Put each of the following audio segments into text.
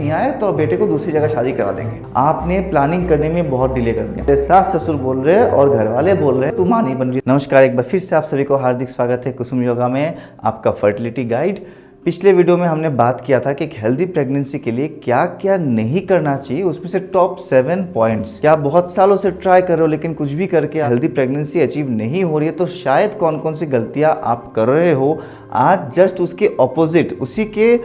नहीं आए तो बेटे को दूसरी जगह शादी करा देंगे। आपने प्लानिंग करने में बहुत डिले कर दिया। सास ससुर बोल रहे हैं और घर वाले बोल रहे हैं तू माँ नहीं बन रही। नमस्कार, एक बार फिर से आप सभी को हार्दिक स्वागत है कुसुम योगा में, आपका फर्टिलिटी गाइड। पिछले वीडियो में हमने बात किया था कि एक हेल्दी प्रेगनेंसी के लिए क्या क्या नहीं करना चाहिए, उसमें से टॉप 7 पॉइंट्स। क्या आप बहुत सालों से ट्राई कर रहे हो लेकिन कुछ भी करके हेल्दी प्रेगनेंसी अचीव नहीं हो रही है, तो शायद कौन कौन सी गलतियां आप कर रहे हो। आज जस्ट उसके ऑपोजिट, उसी के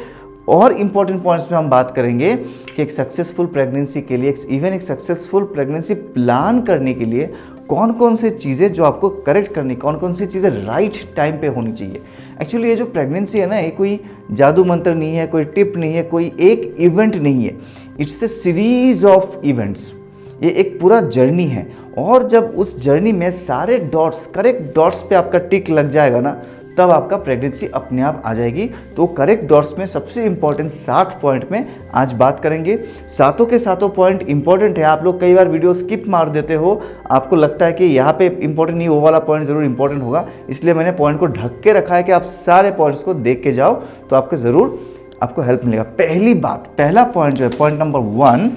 और इम्पॉर्टेंट पॉइंट्स में हम बात करेंगे कि एक सक्सेसफुल प्रेगनेंसी के लिए, इवन एक सक्सेसफुल प्रेगनेंसी प्लान करने के लिए कौन कौन से चीज़ें जो आपको करेक्ट करनी, कौन कौन सी चीज़ें राइट टाइम पे होनी चाहिए। एक्चुअली ये जो प्रेगनेंसी है ना, ये कोई जादू मंत्र नहीं है, कोई टिप नहीं है, कोई एक इवेंट नहीं है। It's a series of events. ये एक पूरा जर्नी है और जब उस जर्नी में सारे डॉट्स, करेक्ट डॉट्स पे आपका टिक लग जाएगा ना, तब आपका प्रेगनेंसी अपने आप आ जाएगी। तो करेक्ट डॉट्स में सबसे इंपॉर्टेंट 7 पॉइंट में आज बात करेंगे। सातों के सातों पॉइंट इंपॉर्टेंट है। आप लोग कई बार वीडियो स्किप मार देते हो, आपको लगता है कि यहाँ पे इंपॉर्टेंट नहीं, वो वाला पॉइंट जरूर इंपॉर्टेंट होगा, इसलिए मैंने पॉइंट को ढक के रखा है कि आप सारे पॉइंट्स को देख के जाओ तो आपको ज़रूर आपको हेल्प मिलेगा। पहली बात, पहला पॉइंट जो है, पॉइंट नंबर 1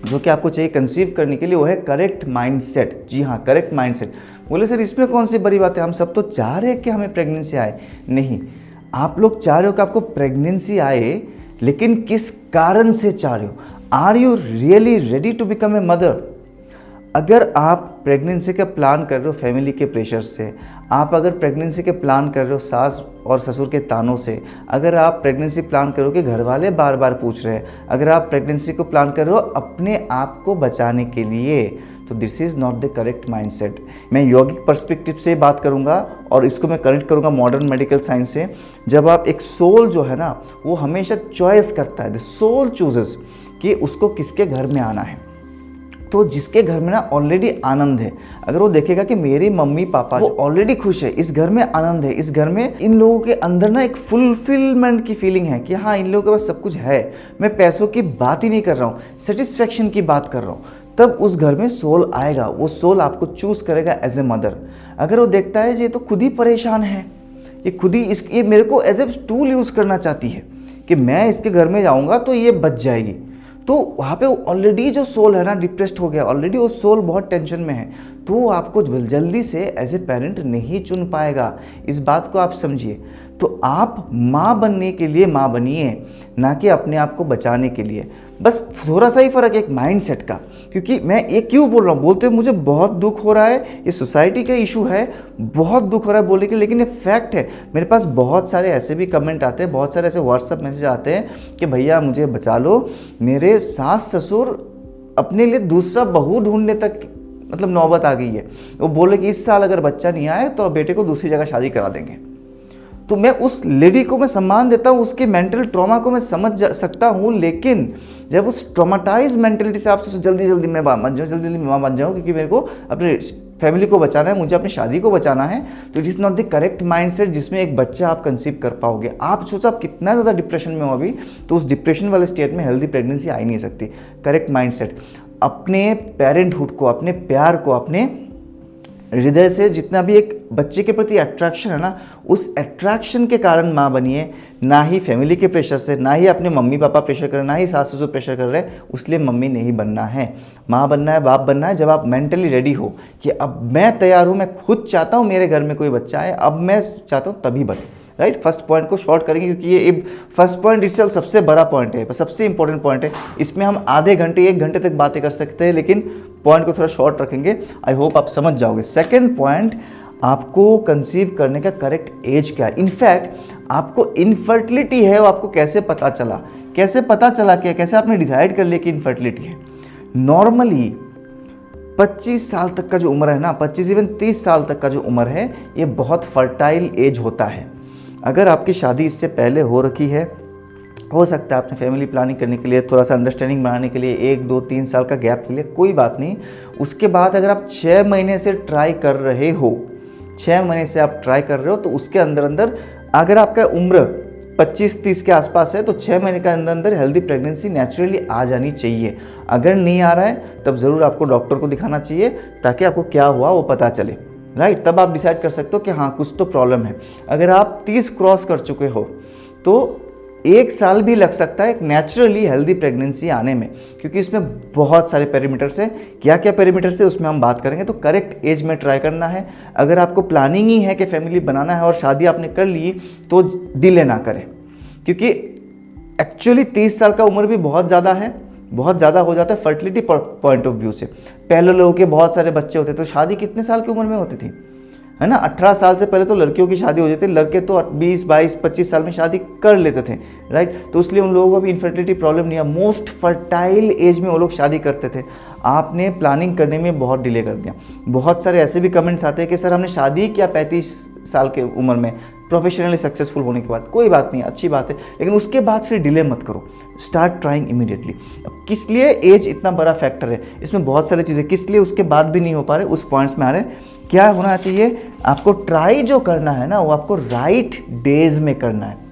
जो कि आपको चाहिए कंसीव करने के लिए, वो है करेक्ट माइंडसेट। जी हाँ, करेक्ट माइंडसेट। बोले सर इसमें कौन सी बड़ी बात है, हम सब तो चाह रहे हैं कि हमें प्रेगनेंसी आए। नहीं, आप लोग चाह रहे हो कि आपको प्रेगनेंसी आए, लेकिन किस कारण से चाह रहे हो। Are you really ready to become a mother? अगर आप प्रेगनेंसी का प्लान कर रहे हो फैमिली के प्रेशर से, आप अगर प्रेगनेंसी के प्लान कर रहे हो सास और ससुर के तानों से, अगर आप प्रेगनेंसी प्लान करो कि घर वाले बार बार पूछ रहे हैं, अगर आप प्रेगनेंसी को प्लान कर रहे हो अपने आप को बचाने के लिए, तो this is not the correct mindset. मैं यौगिक पर्सपेक्टिव से बात करूंगा और इसको मैं कनेक्ट करूंगा मॉडर्न मेडिकल साइंस से। जब आप एक सोल जो है ना, वो हमेशा चॉइस करता है, द सोल चूजेस कि उसको किसके घर में आना है। तो जिसके घर में ना ऑलरेडी आनंद है, अगर वो देखेगा कि मेरे मम्मी पापा वो ऑलरेडी खुश है, इस घर में आनंद है, इस घर में इन लोगों के अंदर ना एक फुलफिलमेंट की फीलिंग है कि हाँ इन लोगों के पास सब कुछ है, मैं पैसों की बात ही नहीं कर रहा हूँ, सेटिस्फेक्शन की बात कर रहा हूँ, तब उस घर में सोल आएगा। वो सोल आपको चूज करेगा एज ए मदर। अगर वो देखता है ये तो खुद ही परेशान है, ये खुद ही ये मेरे को एज ए टूल यूज करना चाहती है कि मैं इसके घर में जाऊंगा तो ये बच जाएगी, तो वहाँ पे ऑलरेडी जो सोल है ना डिप्रेस्ड हो गया, ऑलरेडी वो सोल बहुत टेंशन में है, तो वो आपको जल्दी से एज ए पेरेंट नहीं चुन पाएगा। इस बात को आप समझिए। तो आप माँ बनने के लिए माँ बनिए, ना कि अपने आप को बचाने के लिए। बस थोड़ा सा ही फर्क है एक माइंडसेट का। क्योंकि मैं ये क्यों बोल रहा हूँ, बोलते मुझे बहुत दुख हो रहा है, ये सोसाइटी का इशू है, बहुत दुख हो रहा है बोलने के, लेकिन ये फैक्ट है। मेरे पास बहुत सारे ऐसे भी कमेंट आते हैं, बहुत सारे ऐसे व्हाट्सएप मैसेज आते हैं कि भैया मुझे बचा लो, मेरे सास ससुर अपने लिए दूसरा बहू ढूंढने तक मतलब नौबत आ गई है। वो बोले कि इस साल अगर बच्चा नहीं आए तो बेटे को दूसरी जगह शादी करा देंगे। तो मैं उस लेडी को मैं सम्मान देता हूँ, उसके मेंटल ट्रॉमा को मैं समझ सकता हूँ, लेकिन जब उस ट्रॉमाटाइज मेंटलिटी से आप जल्दी जल्दी मैं बन जाऊँ, जल्दी जल्दी मैं बन जाऊँ क्योंकि मेरे को अपने फैमिली को बचाना है, मुझे अपनी शादी को बचाना है, तो it is not the correct mindset जिसमें एक बच्चा आप कंसीव कर पाओगे। आप सोचो आप कितना ज़्यादा डिप्रेशन में हो अभी, तो उस डिप्रेशन वाले स्टेट में हेल्दी प्रेगनेंसी आ ही नहीं सकती। करेक्ट माइंडसेट, अपने पेरेंटहुड को, अपने प्यार को, अपने हृदय से जितना भी एक बच्चे के प्रति अट्रैक्शन है ना, उस अट्रैक्शन के कारण माँ बनिए, ना ही फैमिली के प्रेशर से, ना ही अपने मम्मी पापा प्रेशर कर रहे, ना ही सास ससुर प्रेशर कर रहे, उसलिए मम्मी नहीं बनना है। माँ बनना है, बाप बनना है जब आप मेंटली रेडी हो कि अब मैं तैयार हूँ, मैं खुद चाहता हूँ मेरे घर में कोई बच्चा है, अब मैं चाहता हूँ, तभी बने। राइट, फर्स्ट पॉइंट को शॉर्ट करेंगे क्योंकि ये फर्स्ट पॉइंट इससे सबसे बड़ा पॉइंट है, सबसे इंपॉर्टेंट पॉइंट है। इसमें हम आधे घंटे 1 घंटे तक बातें कर सकते हैं, लेकिन पॉइंट को थोड़ा शॉर्ट रखेंगे। आई होप आप समझ जाओगे। सेकंड पॉइंट, आपको कंसीव करने का करेक्ट एज क्या है। इनफैक्ट आपको इनफर्टिलिटी है वो आपको कैसे पता चला, क्या कैसे आपने डिसाइड कर लिया कि इनफर्टिलिटी है। नॉर्मली 25 साल तक का जो उम्र है ना, 25 इवन 30 साल तक का जो उम्र है, ये बहुत फर्टाइल एज होता है। अगर आपकी शादी इससे पहले हो रखी है, हो सकता है आपने फैमिली प्लानिंग करने के लिए, थोड़ा सा अंडरस्टैंडिंग बनाने के लिए 1, 2, 3 साल का गैप के लिए, कोई बात नहीं। उसके बाद अगर आप 6 महीने से ट्राई कर रहे हो, 6 महीने से आप ट्राई कर रहे हो, तो उसके अंदर अगर आपका उम्र 25-30 के आसपास है, तो 6 महीने के अंदर हेल्दी प्रेगनेंसी नेचुरली आ जानी चाहिए। अगर नहीं आ रहा है तब ज़रूर आपको डॉक्टर को दिखाना चाहिए ताकि आपको क्या हुआ वो पता चले। राइट, तब आप डिसाइड कर सकते हो कि हाँ कुछ तो प्रॉब्लम है। अगर आप 30 क्रॉस कर चुके हो तो 1 साल भी लग सकता है एक नेचुरली हेल्दी प्रेगनेंसी आने में, क्योंकि इसमें बहुत सारे पैरामीटर्स है। क्या क्या पैरामीटर्स है उसमें हम बात करेंगे। तो करेक्ट एज में ट्राई करना है। अगर आपको प्लानिंग ही है कि फैमिली बनाना है और शादी आपने कर ली तो डिले ना करें, क्योंकि एक्चुअली 30 साल का उम्र भी बहुत ज़्यादा है, बहुत ज़्यादा हो जाता है फर्टिलिटी पॉइंट ऑफ व्यू से। पहले लोगों के बहुत सारे बच्चे होते, तो शादी कितने साल की उम्र में होती थी, है ना। 18 साल से पहले तो लड़कियों की शादी हो जाती थी, लड़के तो 20, 22, 25 साल में शादी कर लेते थे, राइट। तो इसलिए उन लोगों को भी इनफर्टिलिटी प्रॉब्लम नहीं है। मोस्ट फर्टाइल एज में वो लोग शादी करते थे। आपने प्लानिंग करने में बहुत डिले कर दिया। बहुत सारे ऐसे भी कमेंट्स आते हैं कि सर हमने शादी किया 35 साल के उम्र में, प्रोफेशनली सक्सेसफुल होने के बाद। कोई बात नहीं, अच्छी बात है, लेकिन उसके बाद फिर डिले मत करो, स्टार्ट ट्राइंग इमीडिएटली। अब किस लिए एज इतना बड़ा फैक्टर है, इसमें बहुत सारी चीज़ें किस लिए उसके बाद भी नहीं हो पा रहे, उस पॉइंट्स में आ रहे हैं। क्या होना चाहिए, आपको ट्राई जो करना है ना वो आपको राइट डेज में करना है,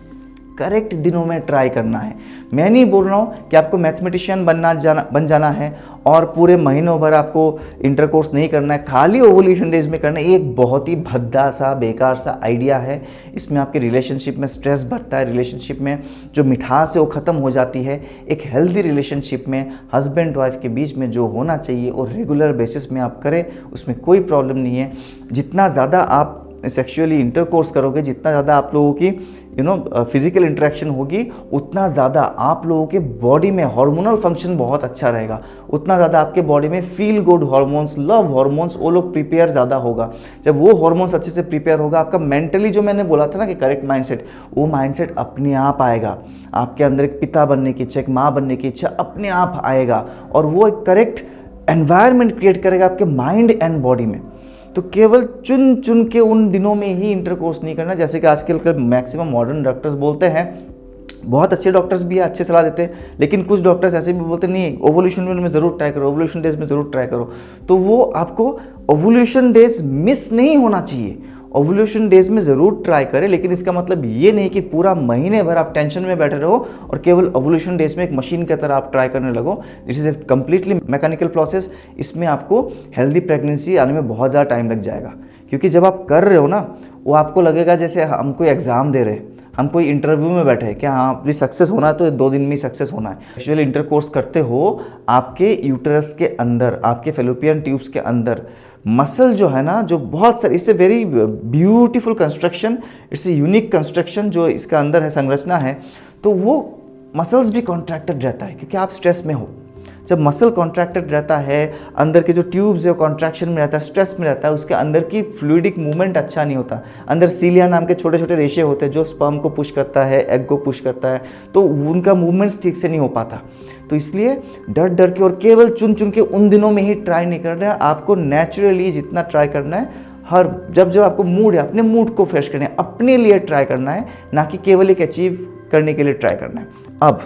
करेक्ट दिनों में ट्राई करना है। मैं नहीं बोल रहा हूँ कि आपको मैथमेटिशियन बन जाना है और पूरे महीनों भर आपको इंटरकोर्स नहीं करना है, खाली ओवुलेशन डेज में करना है। ये एक बहुत ही भद्दा सा बेकार सा आइडिया है। इसमें आपके रिलेशनशिप में स्ट्रेस बढ़ता है, रिलेशनशिप में जो मिठास है वो ख़त्म हो जाती है। एक हेल्दी रिलेशनशिप में हस्बैंड वाइफ के बीच में जो होना चाहिए और रेगुलर बेसिस में आप करें, उसमें कोई प्रॉब्लम नहीं है। जितना ज़्यादा आप सेक्सुअली इंटरकोर्स करोगे, जितना ज़्यादा आप लोगों की फिजिकल इंटरेक्शन होगी, उतना ज़्यादा आप लोगों के बॉडी में हार्मोनल फंक्शन बहुत अच्छा रहेगा, उतना ज़्यादा आपके बॉडी में feel good hormones, love hormones, वो लोग प्रिपेयर ज़्यादा होगा। जब वो हार्मोन्स अच्छे से प्रिपेयर होगा, आपका मेंटली जो मैंने बोला था ना कि करेक्ट माइंडसेट, वो माइंडसेट अपने आप आएगा। आपके अंदर एक पिता बनने की इच्छा, एक माँ बनने की इच्छा अपने आप आएगा, और वो एक करेक्ट एनवायरनमेंट क्रिएट करेगा आपके माइंड एंड बॉडी में। तो केवल चुन चुन के उन दिनों में ही इंटरकोर्स नहीं करना, जैसे कि आजकल के मैक्सिमम मॉडर्न डॉक्टर्स बोलते हैं। बहुत अच्छे डॉक्टर्स भी अच्छे सलाह देते हैं, लेकिन कुछ डॉक्टर्स ऐसे भी बोलते नहीं, ओवुलेशन में ज़रूर ट्राई करो, ओवुलेशन डेज में ज़रूर ट्राई करो। तो वो आपको ओवुलेशन डेज मिस नहीं होना चाहिए। ओवुलेशन डेज में ज़रूर ट्राई करें, लेकिन इसका मतलब ये नहीं कि पूरा महीने भर आप टेंशन में बैठे रहो और केवल ओवुलेशन डेज में एक मशीन की तरह आप ट्राई करने लगो। This is a completely mechanical process. इसमें आपको हेल्दी प्रेगनेंसी आने में बहुत ज़्यादा टाइम लग जाएगा, क्योंकि जब आप कर रहे हो ना, वो आपको लगेगा जैसे हम कोई एग्ज़ाम दे रहे हैं, हम कोई इंटरव्यू में बैठे हैं। क्या हाँ अभी सक्सेस होना है तो 2 दिन में सक्सेस होना है। एक्चुअली इंटरकोर्स करते हो, आपके यूटरस के अंदर, आपके फेलोपियन ट्यूब्स के अंदर मसल जो है ना, जो बहुत सारी, इससे very beautiful construction, it's unique construction जो इसका अंदर है, संरचना है। तो वो मसल्स भी कॉन्ट्रैक्टेड रहता है, क्योंकि आप स्ट्रेस में हो। जब मसल कॉन्ट्रैक्टेड रहता है, अंदर के जो ट्यूब्स है कॉन्ट्रैक्शन में रहता है, स्ट्रेस में रहता है, उसके अंदर की फ्लूइडिक मूवमेंट अच्छा नहीं होता। अंदर सीलिया नाम के छोटे छोटे रेशे होते हैं जो स्पर्म को पुश करता है, एग को पुश करता है, तो उनका मूवमेंट्स ठीक से नहीं हो पाता। तो इसलिए डर डर के और केवल चुन चुन के उन दिनों में ही ट्राई नहीं करना है। आपको नेचुरली जितना ट्राई करना है, हर जब आपको मूड है, अपने मूड को फ्रेश करना है, अपने लिए ट्राई करना है, ना कि केवल एक अचीव करने के लिए ट्राई करना है। अब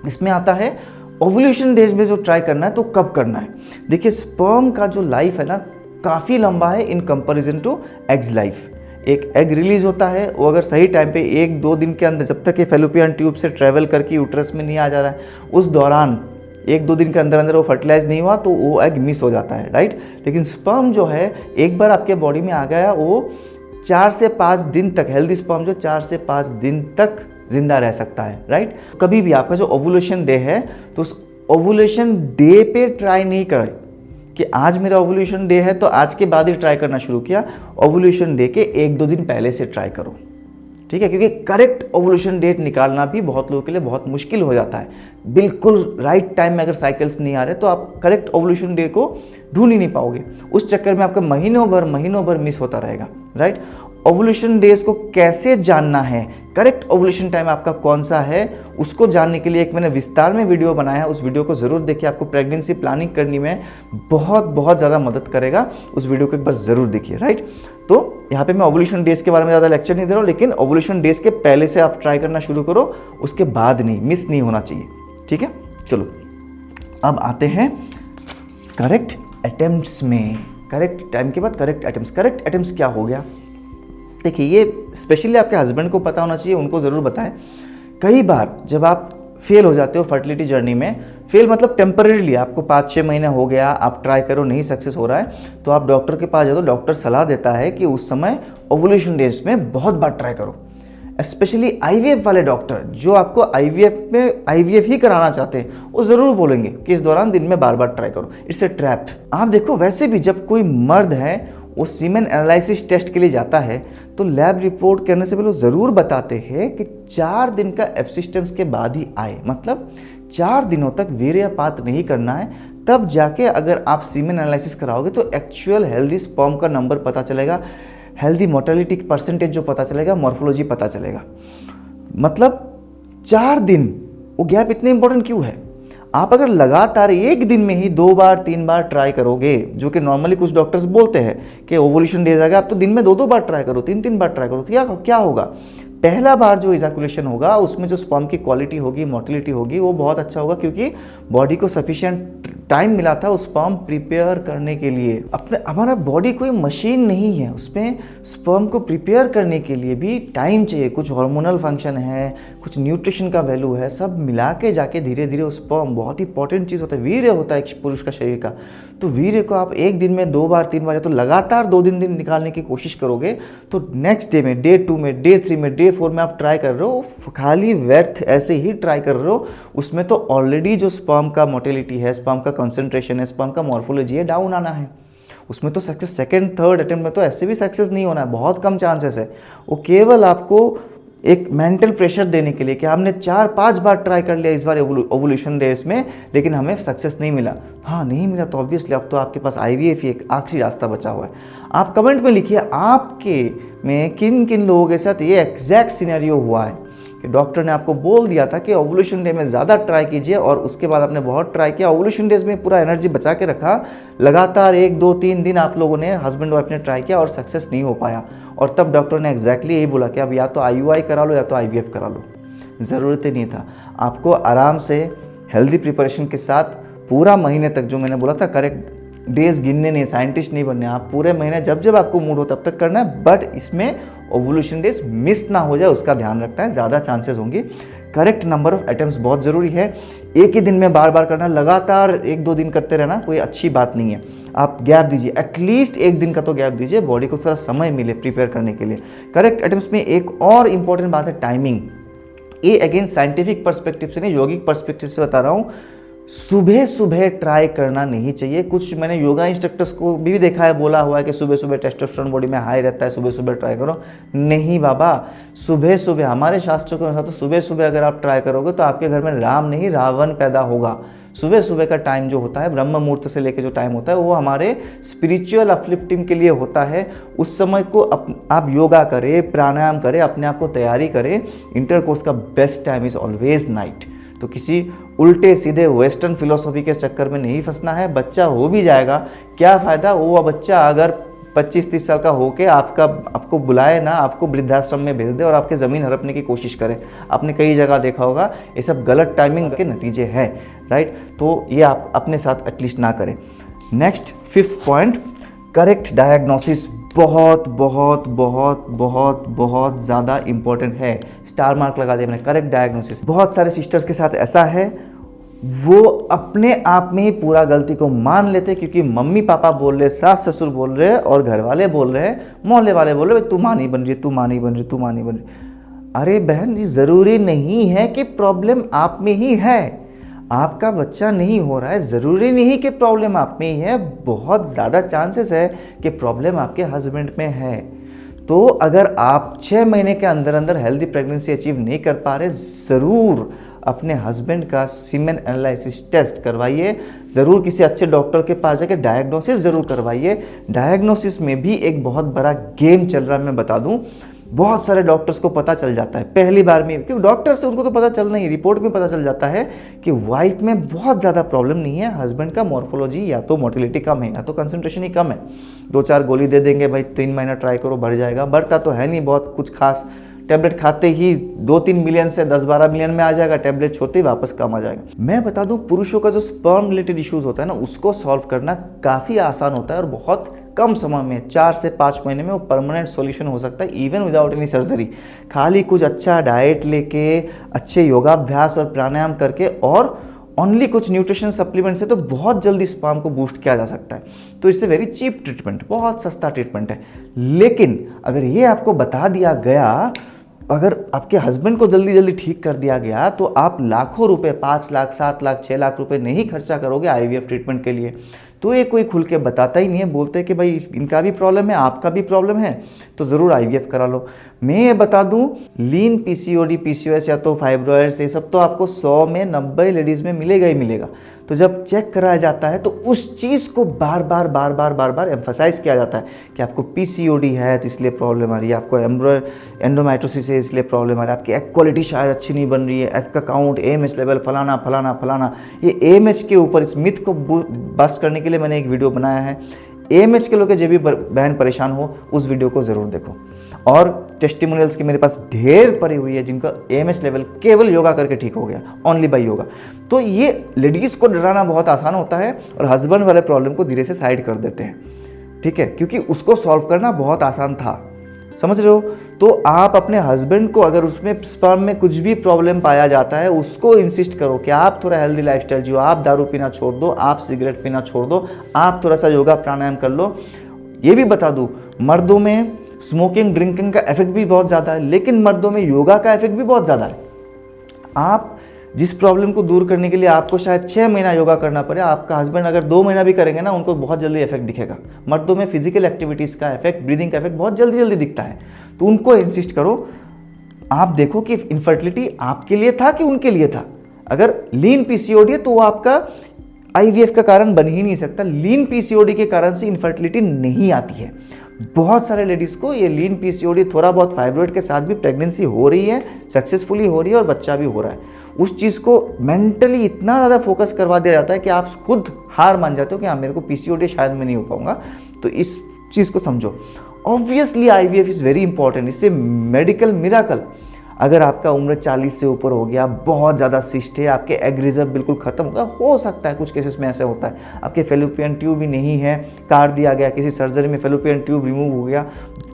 इसमें आता है ओवुलेशन डेज में जो ट्राई करना है, तो कब करना है। देखिए, स्पर्म का जो लाइफ है ना, काफ़ी लंबा है in comparison to egg's life. एक एग रिलीज होता है, वो अगर सही टाइम पे 1-2 दिन के अंदर, जब तक ये फेलोपियन ट्यूब से ट्रैवल करके यूट्रस में नहीं आ जा रहा है, उस दौरान 1-2 दिन के अंदर अंदर वो फर्टिलाइज नहीं हुआ तो वो एग मिस हो जाता है, राइट। लेकिन स्पर्म जो है, एक बार आपके बॉडी में आ गया, वो 4 से 5 दिन तक, हेल्दी स्पर्म जो 4 से 5 दिन तक जिंदा रह सकता है, राइट। कभी भी आपका जो ओवुलेशन डे है, तो उस ओवुलेशन डे पे ट्राई नहीं करें कि आज मेरा ओवुलेशन डे है तो आज के बाद ही ट्राई करना शुरू किया। ओवुलेशन डे के 1-2 दिन पहले से ट्राई करो, ठीक है, क्योंकि करेक्ट ओवुलेशन डेट निकालना भी बहुत लोगों के लिए बहुत मुश्किल हो जाता है। बिल्कुल राइट टाइम में अगर साइकिल्स नहीं आ रहे तो आप करेक्ट ओवुलेशन डे को ढूंढ ही नहीं पाओगे। उस चक्कर में आपका महीनों भर मिस होता रहेगा, राइट। ओवुलेशन डेज को कैसे जानना है, करेक्ट ओवुलेशन टाइम आपका कौन सा है, उसको जानने के लिए एक मैंने विस्तार में वीडियो बनाया है। उस वीडियो को ज़रूर देखिए, आपको प्रेगनेंसी प्लानिंग करने में बहुत ज़्यादा मदद करेगा। उस वीडियो को एक बार ज़रूर देखिए, राइट। तो यहाँ पे मैं ओवुलेशन डेज के बारे में ज़्यादा लेक्चर नहीं दे रहा हूँ, लेकिन ओवुलेशन डेज के पहले से आप ट्राई करना शुरू करो, उसके बाद नहीं, मिस नहीं होना चाहिए, ठीक है। चलो अब आते हैं करेक्ट अटेम्प्ट्स में। करेक्ट टाइम के बाद करेक्ट अटेम्प्ट्स। करेक्ट अटेम्प्ट्स क्या हो गया, देखिए, ये स्पेशली आपके हस्बैंड को पता होना चाहिए, उनको ज़रूर बताएं। कई बार जब आप फेल हो जाते हो फर्टिलिटी जर्नी में, फेल मतलब टेम्परेरीली, आपको 5-6 महीने हो गया, आप ट्राई करो, नहीं सक्सेस हो रहा है, तो आप डॉक्टर के पास जाओ, तो डॉक्टर सलाह देता है कि उस समय ओवुलेशन डेज में बहुत बार ट्राई करो। स्पेशली आईवीएफ वाले डॉक्टर जो आपको आईवीएफ ही कराना चाहते हैं, वो ज़रूर बोलेंगे कि इस दौरान दिन में बार बार ट्राई करो। It's a trap. आप देखो, वैसे भी जब कोई मर्द है वो सीमेन एनालिसिस टेस्ट के लिए जाता है तो लैब रिपोर्ट करने से पहले ज़रूर बताते हैं कि 4 दिन का एब्सिस्टेंस के बाद ही आए, मतलब 4 दिनों तक वीर्यपात नहीं करना है, तब जाके अगर आप सीमेन एनालिसिस कराओगे तो एक्चुअल हेल्दी स्पर्म का नंबर पता चलेगा, हेल्दी मोर्टेलिटी परसेंटेज जो पता चलेगा, मॉर्फोलॉजी पता चलेगा। मतलब 4 दिन, वो गैप इतने इंपॉर्टेंट क्यों है? आप अगर लगातार एक दिन में ही 2 बार 3 बार ट्राई करोगे, जो कि नॉर्मली कुछ डॉक्टर्स बोलते हैं कि ओवुलेशन डेज आ गया, आप तो दिन में 2-2 बार ट्राई करो, 3-3 बार ट्राई करो, तो क्या होगा? पहला बार जो इजैकुलेशन होगा उसमें जो स्पर्म की क्वालिटी होगी, मोटिलिटी होगी, वो बहुत अच्छा होगा, क्योंकि बॉडी को सफिशिएंट टाइम मिला था उस स्पर्म प्रिपेयर करने के लिए। हमारा बॉडी कोई मशीन नहीं है, उसमें स्पर्म को प्रिपेयर करने के लिए भी टाइम चाहिए। कुछ हार्मोनल फंक्शन है, कुछ न्यूट्रिशन का वैल्यू है, सब मिला के जाके धीरे धीरे उस स्पर्म, बहुत इंपॉर्टेंट चीज़ होता है, वीर्य होता है एक पुरुष का शरीर का। तो वीर्य को आप एक दिन में 2 बार 3 बार, तो लगातार 2 दिन निकालने की कोशिश करोगे तो नेक्स्ट डे में, डे 2 में, डे 3 में, डे 4 में आप ट्राई कर रहे हो, खाली व्यर्थ ऐसे ही ट्राई कर रहे हो। उसमें तो ऑलरेडी जो स्पर्म का मोटिलिटी है, स्पर्म का कंसंट्रेशन है, स्पर्म का मॉर्फोलॉजी है, डाउन आना है। उसमें तो सक्सेस सेकंड थर्ड अटेम्प्ट में तो ऐसे भी सक्सेस नहीं होना है, बहुत कम चांसेस है। वो केवल आपको एक मेंटल प्रेशर देने के लिए कि हमने 4-5 बार ट्राई कर लिया इस बार ओवुलेशन डेज में, लेकिन हमें सक्सेस नहीं मिला। हाँ, नहीं मिला तो ऑब्वियसली अब तो आपके पास आईवीएफ ही एक आखिरी रास्ता बचा हुआ है। आप कमेंट में लिखिए आपके में किन किन लोगों के साथ ये एग्जैक्ट सिनेरियो हुआ है कि डॉक्टर ने आपको बोल दिया था कि ओवुलेशन डे में ज़्यादा ट्राई कीजिए, और उसके बाद आपने बहुत ट्राई किया, ओवुलेशन डेज में पूरा एनर्जी बचा के रखा, लगातार 1 2 3 दिन आप लोगों ने, हस्बैंड वाइफ ने ट्राई किया और सक्सेस नहीं हो पाया, और तब डॉक्टर ने एग्जैक्टली यही बोला कि अब या तो आईयूआई करा लो या तो आईवीएफ करा लो। ज़रूरत ही नहीं था। आपको आराम से हेल्दी प्रिपरेशन के साथ पूरा महीने तक, जो मैंने बोला था, करेक्ट डेज गिनने नहीं, साइंटिस्ट नहीं बनने, आप पूरे महीने जब जब आपको मूड हो तब तक करना है, बट इसमें ओवुलेशन डेज मिस ना हो जाए उसका ध्यान रखना है, ज़्यादा चांसेस होंगे। करेक्ट नंबर ऑफ अटेम्प्ट्स बहुत ज़रूरी है। एक ही दिन में बार बार करना, लगातार 1-2 दिन करते रहना कोई अच्छी बात नहीं है। आप गैप दीजिए, एटलीस्ट 1 दिन का तो गैप दीजिए, बॉडी को थोड़ा समय मिले प्रिपेयर करने के लिए। करेक्ट अटेम्प्ट्स में एक और इंपॉर्टेंट बात है टाइमिंग। ये अगेन साइंटिफिक पर्सपेक्टिव से नहीं, योगिक पर्सपेक्टिव से बता रहा हूँ। सुबह सुबह ट्राई करना नहीं चाहिए। कुछ मैंने योगा इंस्ट्रक्टर्स को भी देखा है, बोला हुआ है कि सुबह सुबह टेस्टोस्टेरोन बॉडी में हाई रहता है, सुबह सुबह ट्राई करो। नहीं बाबा, सुबह सुबह हमारे शास्त्रों के अनुसार तो सुबह सुबह अगर आप ट्राई करोगे तो आपके घर में राम नहीं रावण पैदा होगा। सुबह सुबह का टाइम जो होता है, ब्रह्म मुहूर्त से लेकर जो टाइम होता है, वो हमारे स्पिरिचुअल अपलिफ्टिंग के लिए होता है। उस समय को आप योगा करें, प्राणायाम करें, अपने आप को तैयारी करें। इंटरकोर्स का best time is always night. तो किसी उल्टे सीधे वेस्टर्न फिलोसॉफी के चक्कर में नहीं फंसना है। बच्चा हो भी जाएगा, क्या फ़ायदा? वो बच्चा अगर 25-30 साल का होके आपको बुलाए ना, आपको वृद्धाश्रम में भेज दे और आपके ज़मीन हड़पने की कोशिश करे। आपने कई जगह देखा होगा, ये सब गलत टाइमिंग के नतीजे हैं, राइट? तो ये आप अपने साथ एटलीस्ट ना करें। Next 5th point, correct diagnosis बहुत बहुत बहुत बहुत बहुत ज़्यादा इंपॉर्टेंट है। स्टार मार्क लगा दिया मैंने, करेक्ट डायग्नोसिस। बहुत सारे सिस्टर्स के साथ ऐसा है, वो अपने आप में ही पूरा गलती को मान लेते, क्योंकि मम्मी पापा बोल रहे, सास ससुर बोल रहे और घर वाले बोल रहे, मोहल्ले वाले बोल रहे, तू माँ नहीं बन रही, तू माँ नहीं बन रही, तू माँ नहीं बन रही। अरे बहन जी, ज़रूरी नहीं है कि प्रॉब्लम आप में ही है। आपका बच्चा नहीं हो रहा है, ज़रूरी नहीं कि प्रॉब्लम आप में ही है। बहुत ज़्यादा चांसेस है कि प्रॉब्लम आपके हस्बैंड में है। तो अगर आप 6 महीने के अंदर अंदर हेल्दी प्रेगनेंसी अचीव नहीं कर पा रहे, ज़रूर अपने हस्बैंड का सीमेन एनालिसिस टेस्ट करवाइए। ज़रूर किसी अच्छे डॉक्टर के पास जाके डायग्नोसिस ज़रूर करवाइए। डायग्नोसिस में भी एक बहुत बड़ा गेम चल रहा है, मैं बता दूं। बहुत सारे डॉक्टर्स को पता चल जाता है पहली बार में, क्योंकि डॉक्टर से उनको तो पता चलना ही, रिपोर्ट में पता चल जाता है कि वाइफ में बहुत ज़्यादा प्रॉब्लम नहीं है, हस्बैंड का मॉर्फोलॉजी या तो मोटिलिटी कम है या तो कंसंट्रेशन ही कम है। 2-4 गोली दे देंगे, भाई 3 महीना ट्राई करो, बढ़ जाएगा। बढ़ता तो है नहीं बहुत कुछ खास, टैबलेट खाते ही 2-3 मिलियन से 10-12 मिलियन में आ जाएगा, टैबलेट छोड़ते ही वापस कम आ जाएगा। मैं बता दूं, पुरुषों का जो स्पर्म रिलेटेड इश्यूज होता है ना, उसको सॉल्व करना काफ़ी आसान होता है और बहुत कम समय में, 4 से 5 महीने में वो परमानेंट सॉल्यूशन हो सकता है, इवन विदाउट एनी सर्जरी। खाली कुछ अच्छा डाइट लेके, अच्छे योगाभ्यास और प्राणायाम करके और ओनली कुछ न्यूट्रिशन सप्लीमेंट से तो बहुत जल्दी स्पर्म को बूस्ट किया जा सकता है। तो इससे वेरी चीप ट्रीटमेंट, बहुत सस्ता ट्रीटमेंट है। लेकिन अगर ये आपको बता दिया गया अगर आपके हस्बैंड को जल्दी जल्दी ठीक कर दिया गया तो आप लाखों रुपए, 5 लाख, 7 लाख, 6 लाख रुपए नहीं खर्चा करोगे आईवीएफ ट्रीटमेंट के लिए। तो ये कोई खुल के बताता ही नहीं है, बोलते हैं कि भाई इनका भी प्रॉब्लम है, आपका भी प्रॉब्लम है, तो ज़रूर आईवीएफ करा लो। मैं ये बता दूं, लीन पीसीओडी, पीसीओएस या तो फाइब्रॉइड्स, ये सब तो आपको 100 में 90 लेडीज़ में मिलेगा ही मिलेगा। तो जब चेक कराया जाता है तो उस चीज़ को बार बार एम्फसाइज किया जाता है कि आपको पीसीओडी है तो इसलिए प्रॉब्लम आ रही है, आपको एंडोमेट्रोसिस है इसलिए प्रॉब्लम आ रही है, आपकी एग क्वालिटी शायद अच्छी नहीं बन रही है, एग का काउंट, एएमएच लेवल, फलाना फलाना फलाना। ये एएमएच के ऊपर इस मिथ को बस्ट करने के लिए मैंने एक वीडियो बनाया है। एएमएच के लोग जब भी बहन परेशान हो उस वीडियो को ज़रूर देखो। और टेस्टिमोनियल्स की मेरे पास ढेर पड़ी हुई है जिनका एएमएच लेवल केवल योगा करके ठीक हो गया, ओनली बाय योगा। तो ये लेडीज़ को डराना बहुत आसान होता है और हस्बैंड वाले प्रॉब्लम को धीरे से साइड कर देते हैं, ठीक है, क्योंकि उसको सॉल्व करना बहुत आसान था, समझ रहे हो। तो आप अपने हस्बैंड को, अगर उसमें स्पर्म में कुछ भी प्रॉब्लम पाया जाता है, उसको इंसिस्ट करो कि आप थोड़ा हेल्दी लाइफस्टाइल जियो, आप दारू पीना छोड़ दो, आप सिगरेट पीना छोड़ दो, आप थोड़ा सा योगा प्राणायाम कर लो। ये भी बता दूँ, मर्दों में स्मोकिंग ड्रिंकिंग का इफेक्ट भी बहुत ज़्यादा है, लेकिन मर्दों में योगा का इफेक्ट भी बहुत ज़्यादा है। आप जिस प्रॉब्लम को दूर करने के लिए आपको शायद 6 महीना योगा करना पड़े, आपका हस्बैंड अगर 2 महीना भी करेंगे ना, उनको बहुत जल्दी इफेक्ट दिखेगा। मर्दों में फिजिकल एक्टिविटीज़ का इफेक्ट, ब्रीदिंग का इफेक्ट बहुत जल्दी जल्दी दिखता है। तो उनको इंसिस्ट करो, आप देखो कि इनफर्टिलिटी आपके लिए था कि उनके लिए था। अगर लीन पीसीओडी है तो वो आपका आईवीएफ का कारण बन ही नहीं सकता। लीन पीसीओडी के कारण से इनफर्टिलिटी नहीं आती है। बहुत सारे लेडीज़ को ये लीन पीसीओडी, थोड़ा बहुत फाइब्रॉइड के साथ भी प्रेगनेंसी हो रही है, सक्सेसफुली हो रही है और बच्चा भी हो रहा है। उस चीज़ को मेंटली इतना ज़्यादा फोकस करवा दिया जाता है कि आप खुद हार मान जाते हो कि हाँ मेरे को पीसीओडी शायद मैं नहीं हो पाऊंगा। तो इस चीज़ को समझो। Obviously IVF is very important, इससे मेडिकल मिराकल। अगर आपका उम्र 40 से ऊपर हो गया, बहुत ज़्यादा सिस्ट है, आपके एग रिजर्व बिल्कुल ख़त्म हो गया, हो सकता है कुछ केसेस में ऐसा होता है, आपके फेलोपियन ट्यूब भी नहीं है, काट दिया गया, किसी सर्जरी में फेलोपियन ट्यूब रिमूव हो गया,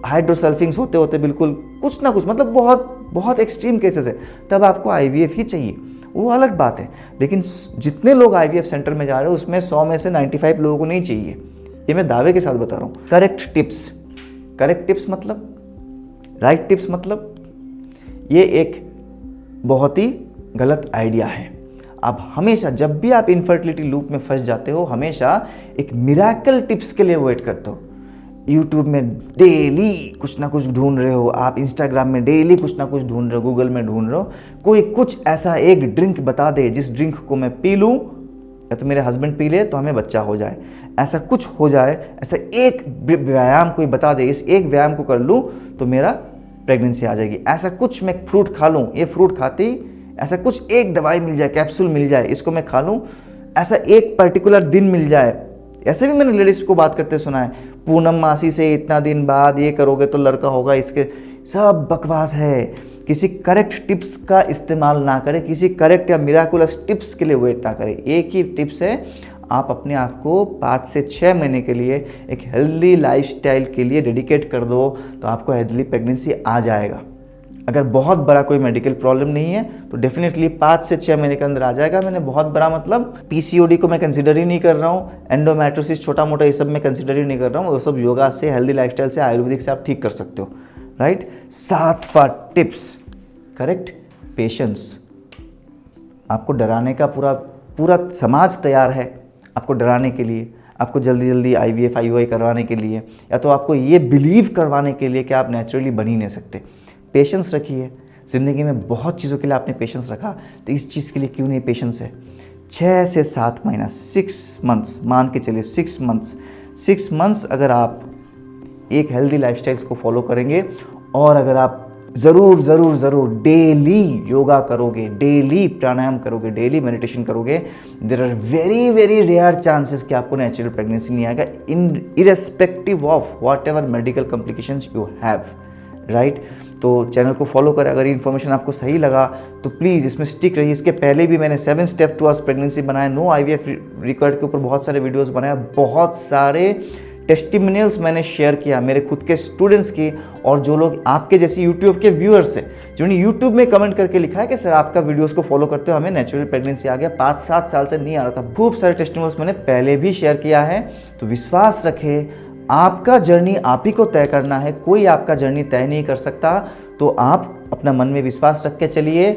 हाइड्रोसल्फिंग्स होते होते बिल्कुल कुछ ना कुछ, मतलब बहुत बहुत एक्सट्रीम केसेस है, तब आपको आईवीएफ ही चाहिए, वो अलग बात है। लेकिन जितने लोग आईवीएफ सेंटर में जा रहे हैं उसमें 100 में से 95 लोगों को नहीं चाहिए, ये मैं दावे के साथ बता रहा हूँ। करेक्ट टिप्स मतलब, राइट टिप्स मतलब, ये एक बहुत ही गलत आइडिया है। आप हमेशा जब भी आप इनफर्टिलिटी लूप में फंस जाते हो, हमेशा एक मिराकल टिप्स के लिए वेट करते हो। यूट्यूब में डेली कुछ ना कुछ ढूंढ रहे हो, आप इंस्टाग्राम में डेली कुछ ना कुछ ढूंढ रहे हो, गूगल में ढूंढ रहे हो, कोई कुछ ऐसा एक ड्रिंक बता दे जिस ड्रिंक को मैं पी लूँ या तो मेरे हस्बैंड पी ले तो हमें बच्चा हो जाए, ऐसा कुछ हो जाए, ऐसा एक व्यायाम कोई बता दे, इस एक व्यायाम को कर लूँ तो मेरा प्रेगनेंसी आ जाएगी, ऐसा कुछ मैं फ्रूट खा लूँ, ये फ्रूट खाते ही ऐसा कुछ एक दवाई मिल जाए, कैप्सूल मिल जाए, इसको मैं खा लूँ, ऐसा एक पर्टिकुलर दिन मिल जाए। ऐसे भी मैंने लेडीज़ को बात करते सुना है, पूनम मासी से इतना दिन बाद ये करोगे तो लड़का होगा, इसके सब बकवास है। किसी करेक्ट टिप्स का इस्तेमाल ना करें, किसी करेक्ट या मिराकुलस टिप्स के लिए वेट ना करें। एक ही टिप्स है, आप अपने आप को 5 से 6 महीने के लिए एक हेल्दी लाइफस्टाइल के लिए डेडिकेट कर दो तो आपको हेल्दी प्रेगनेंसी आ जाएगा। अगर बहुत बड़ा कोई मेडिकल प्रॉब्लम नहीं है तो डेफिनेटली 5 से 6 महीने के अंदर आ जाएगा। मैंने बहुत बड़ा मतलब पीसीओडी को मैं कंसिडर ही नहीं कर रहा हूँ, एंडोमेट्रोसिस छोटा मोटा ये सब मैं कंसिडर ही नहीं कर रहा हूँ। वो सब योगा से, हेल्दी लाइफस्टाइल से, आयुर्वेदिक से आप ठीक कर सकते हो, राइट। 7 tips, correct, patience. आपको डराने का पूरा समाज तैयार है आपको डराने के लिए, आपको जल्दी जल्दी आईवीएफ आईयूआई करवाने के लिए, या तो आपको ये बिलीव करवाने के लिए कि आप नेचुरली बन ही नहीं सकते। पेशेंस रखिए, ज़िंदगी में बहुत चीज़ों के लिए आपने पेशेंस रखा, तो इस चीज़ के लिए क्यों नहीं पेशेंस है। 6 से 7 महीना, 6 मंथ्स मान के चलिए, 6 मंथ्स अगर आप एक हेल्दी लाइफस्टाइल्स को फॉलो करेंगे और अगर आप ज़रूर डेली योगा करोगे, डेली प्राणायाम करोगे, डेली मेडिटेशन करोगे, there are very rare chances कि आपको नेचुरल प्रेगनेंसी नहीं आएगा, irrespective of whatever medical complications you have, right. तो चैनल को फॉलो करें। अगर ये इन्फॉर्मेशन आपको सही लगा तो प्लीज़ इसमें स्टिक रहिए। इसके पहले भी मैंने 7 स्टेप टुवर्ड्स प्रेगनेंसी बनाया, नो आईवीएफ रिकॉर्ड के ऊपर बहुत सारे वीडियोस बनाया, बहुत सारे टेस्टिमोनियल्स मैंने शेयर किया मेरे खुद के स्टूडेंट्स की, और जो लोग आपके जैसे यूट्यूब के व्यूअर्स हैं जिन्होंने यूट्यूब में कमेंट करके लिखा है कि सर आपका वीडियोस को फॉलो करते हो हमें नेचुरल प्रेगनेंसी आ गया, 5-7 साल से नहीं आ रहा था। खूब सारे टेस्टिमोनियल्स मैंने पहले भी शेयर किया है। तो विश्वास रखें, आपका जर्नी आप ही को तय करना है, कोई आपका जर्नी तय नहीं कर सकता। तो आप अपना मन में विश्वास रख के चलिए,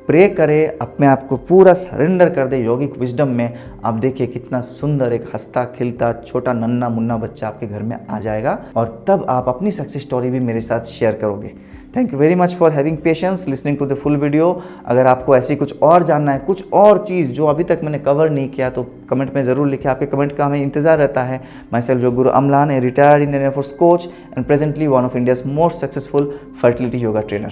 प्रे करें, अपने आप को पूरा सरेंडर कर दे योगिक विजडम में। आप देखिए कितना सुंदर एक हंसता खिलता छोटा नन्ना मुन्ना बच्चा आपके घर में आ जाएगा, और तब आप अपनी सक्सेस स्टोरी भी मेरे साथ शेयर करोगे। Thank you very much for having patience listening to the full video. अगर आपको ऐसी कुछ और जानना है, कुछ और चीज़ जो अभी तक मैंने कवर नहीं किया, तो कमेंट में ज़रूर लिखें। आपके कमेंट का हमें इंतजार रहता है। My self yoga guru Amlan, a retired Indian air force coach and presently one of India's most successful fertility yoga trainer.